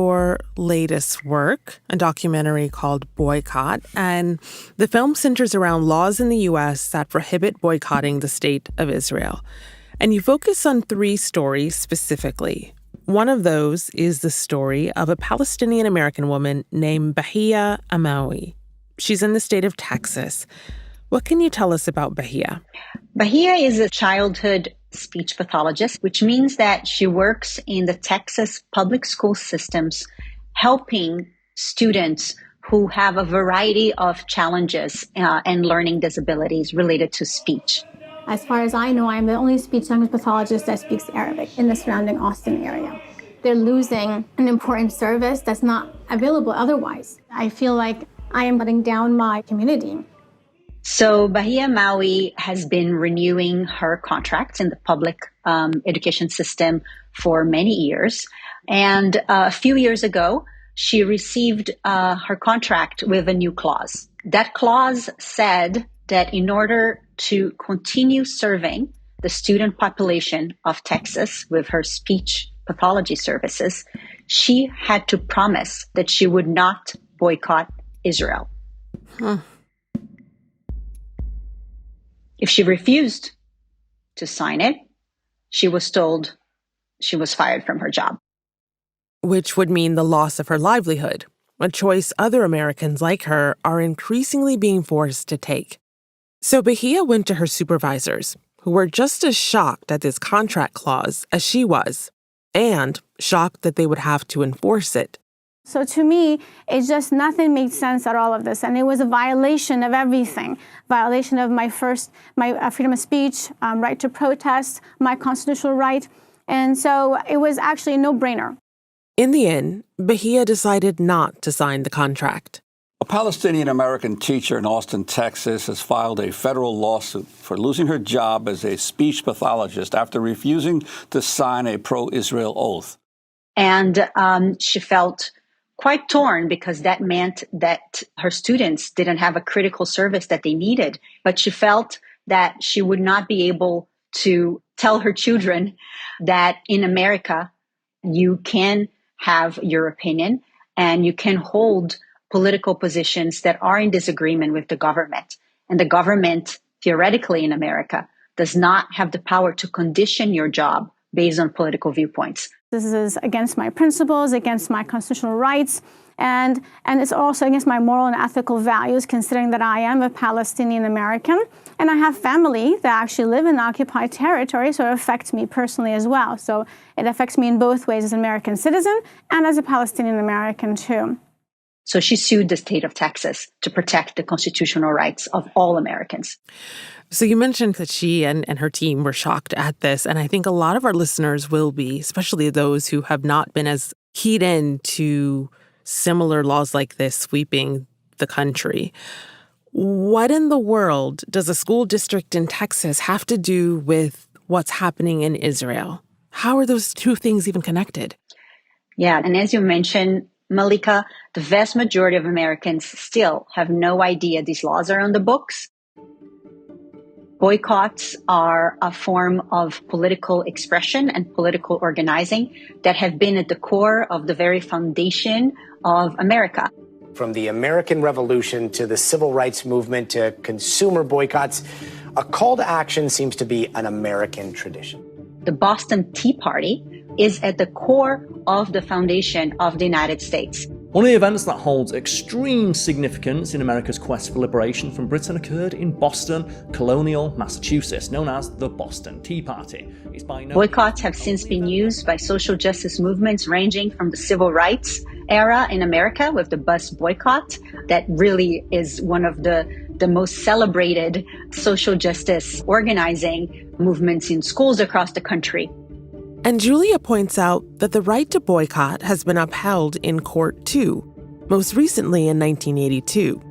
your latest work, a documentary called Boycott, and the film centers around laws in the U.S. that prohibit boycotting the state of Israel. And you focus on 3 stories specifically. One of those is the story of a Palestinian-American woman named Bahia Amawi. She's in the state of Texas. What can you tell us about Bahia? Bahia is a childhood speech pathologist, which means that she works in the Texas public school systems, helping students who have a variety of challenges and learning disabilities related to speech. As far as I know, I'm the only speech-language pathologist that speaks Arabic in the surrounding Austin area. They're losing an important service that's not available otherwise. I feel like I am letting down my community. So Bahia Maui has been renewing her contracts in the public education system for many years. And a few years ago, she received her contract with a new clause. That clause said that in order to continue serving the student population of Texas with her speech pathology services, she had to promise that she would not boycott Israel. If she refused to sign it, she was told she was fired from her job. Which would mean the loss of her livelihood, a choice other Americans like her are increasingly being forced to take. So Bahia went to her supervisors, who were just as shocked at this contract clause as she was, and shocked that they would have to enforce it. So to me, it's just nothing made sense at all of this. And it was a violation of everything. Violation of my freedom of speech, right to protest, my constitutional right. And so it was actually a no-brainer. In the end, Bahia decided not to sign the contract. A Palestinian-American teacher in Austin, Texas, has filed a federal lawsuit for losing her job as a speech pathologist after refusing to sign a pro-Israel oath. And she felt quite torn because that meant that her students didn't have a critical service that they needed. But she felt that she would not be able to tell her children that in America, you can have your opinion and you can hold political positions that are in disagreement with the government. And the government, theoretically in America, does not have the power to condition your job based on political viewpoints. This is against my principles, against my constitutional rights, and it's also against my moral and ethical values, considering that I am a Palestinian American, and I have family that actually live in occupied territory, so it affects me personally as well. So it affects me in both ways as an American citizen and as a Palestinian American too. So she sued the state of Texas to protect the constitutional rights of all Americans. So you mentioned that she and her team were shocked at this, and I think a lot of our listeners will be, especially those who have not been as keyed in to similar laws like this sweeping the country. What in the world does a school district in Texas have to do with what's happening in Israel? How are those two things even connected? Yeah, and as you mentioned, Malika, the vast majority of Americans still have no idea these laws are on the books. Boycotts are a form of political expression and political organizing that have been at the core of the very foundation of America. From the American Revolution to the Civil Rights Movement to consumer boycotts, a call to action seems to be an American tradition. The Boston Tea Party is at the core of the foundation of the United States. One of the events that holds extreme significance in America's quest for liberation from Britain occurred in Boston, colonial Massachusetts, known as the Boston Tea Party. Boycotts have since been used by social justice movements ranging from the civil rights era in America with the bus boycott. That really is one of the most celebrated social justice organizing movements in schools across the country. And Julia points out that the right to boycott has been upheld in court too, most recently in 1982.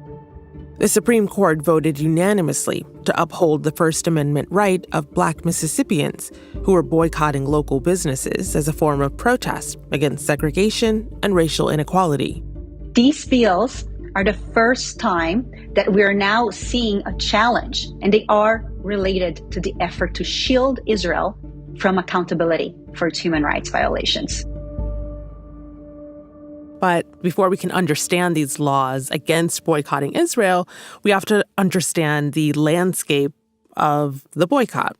The Supreme Court voted unanimously to uphold the First Amendment right of Black Mississippians who were boycotting local businesses as a form of protest against segregation and racial inequality. These bills are the first time that we are now seeing a challenge, and they are related to the effort to shield Israel from accountability for its human rights violations. But before we can understand these laws against boycotting Israel, we have to understand the landscape of the boycott.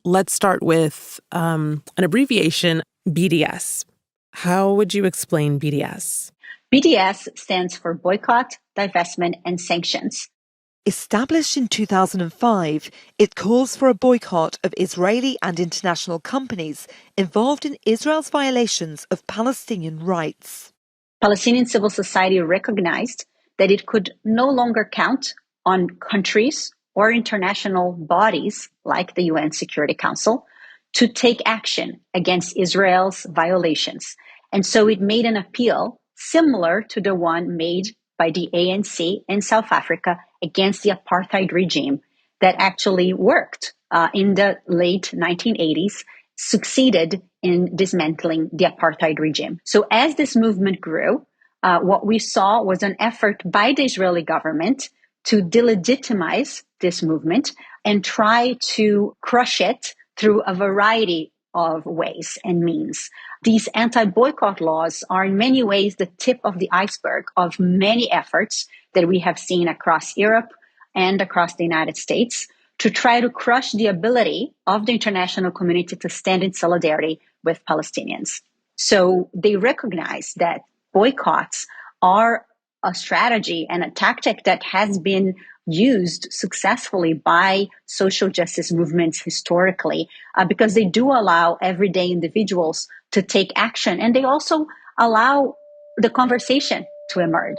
Let's start with an abbreviation, BDS. How would you explain BDS? BDS stands for Boycott, Divestment, and Sanctions. Established in 2005, it calls for a boycott of Israeli and international companies involved in Israel's violations of Palestinian rights. Palestinian civil society recognized that it could no longer count on countries or international bodies like the UN Security Council to take action against Israel's violations. And so it made an appeal similar to the one made by the ANC in South Africa against the apartheid regime that actually worked in the late 1980s, succeeded in dismantling the apartheid regime. So as this movement grew, what we saw was an effort by the Israeli government to delegitimize this movement and try to crush it through a variety of ways and means. These anti-boycott laws are in many ways the tip of the iceberg of many efforts that we have seen across Europe and across the United States to try to crush the ability of the international community to stand in solidarity with Palestinians. So they recognize that boycotts are a strategy and a tactic that has been used successfully by social justice movements historically, because they do allow everyday individuals to take action, and they also allow the conversation to emerge.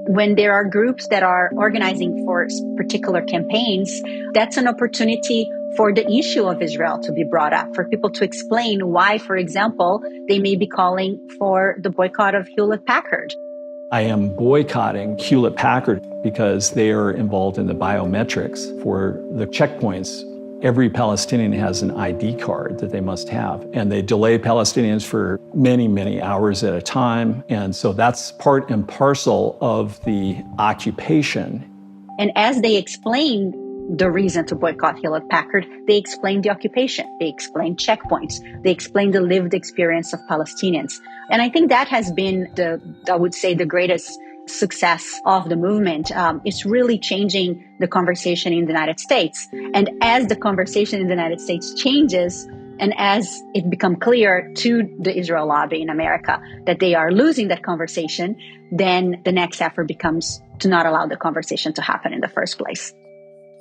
When there are groups that are organizing for particular campaigns, that's an opportunity for the issue of Israel to be brought up, for people to explain why, for example, they may be calling for the boycott of Hewlett-Packard. I am boycotting Hewlett-Packard because they are involved in the biometrics for the checkpoints. Every Palestinian has an ID card that they must have, and they delay Palestinians for many, many hours at a time. And so that's part and parcel of the occupation. And as they explain the reason to boycott Hewlett-Packard, they explain the occupation, they explain checkpoints, they explain the lived experience of Palestinians. And I think that has been the greatest success of the movement. It's really changing the conversation in the United States. And as the conversation in the United States changes, and as it becomes clear to the Israel lobby in America that they are losing that conversation, then the next effort becomes to not allow the conversation to happen in the first place.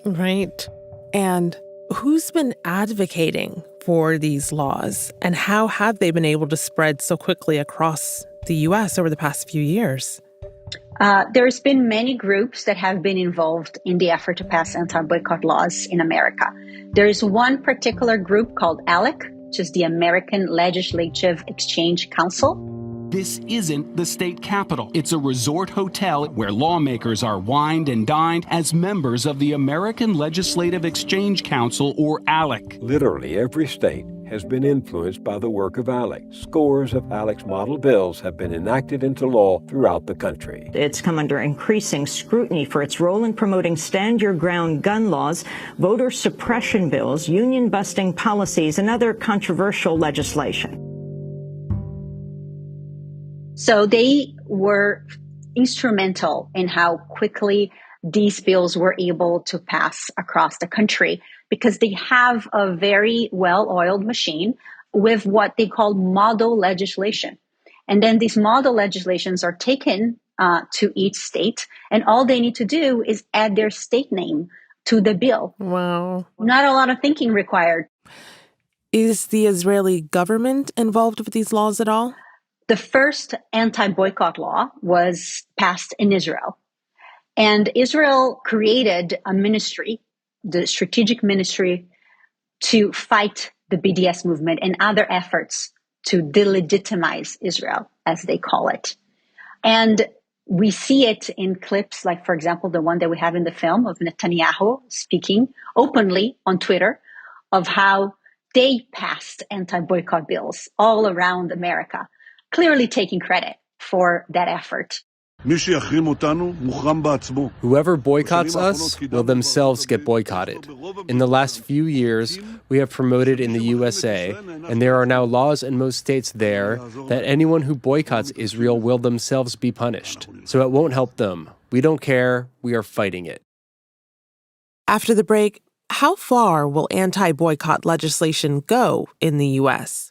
Right. And who's been advocating for these laws, and how have they been able to spread so quickly across the U.S. over the past few years? There's been many groups that have been involved in the effort to pass anti-boycott laws in America. There is one particular group called ALEC, which is the American Legislative Exchange Council. This isn't the state capitol. It's a resort hotel where lawmakers are wined and dined as members of the American Legislative Exchange Council, or ALEC. Literally every state has been influenced by the work of ALEC. Scores of ALEC's model bills have been enacted into law throughout the country. It's come under increasing scrutiny for its role in promoting stand-your-ground gun laws, voter suppression bills, union-busting policies, and other controversial legislation. So they were instrumental in how quickly these bills were able to pass across the country, because they have a very well-oiled machine with what they call model legislation. And then these model legislations are taken to each state, and all they need to do is add their state name to the bill. Wow. Not a lot of thinking required. Is the Israeli government involved with these laws at all? The first anti-boycott law was passed in Israel. And Israel created a ministry, the strategic ministry, to fight the BDS movement and other efforts to delegitimize Israel, as they call it. And we see it in clips like, for example, the one that we have in the film of Netanyahu speaking openly on Twitter of how they passed anti-boycott bills all around America, clearly taking credit for that effort. Whoever boycotts us will themselves get boycotted. In the last few years, we have promoted in the USA, and there are now laws in most states there, that anyone who boycotts Israel will themselves be punished. So it won't help them. We don't care. We are fighting it. After the break, how far will anti-boycott legislation go in the U.S.?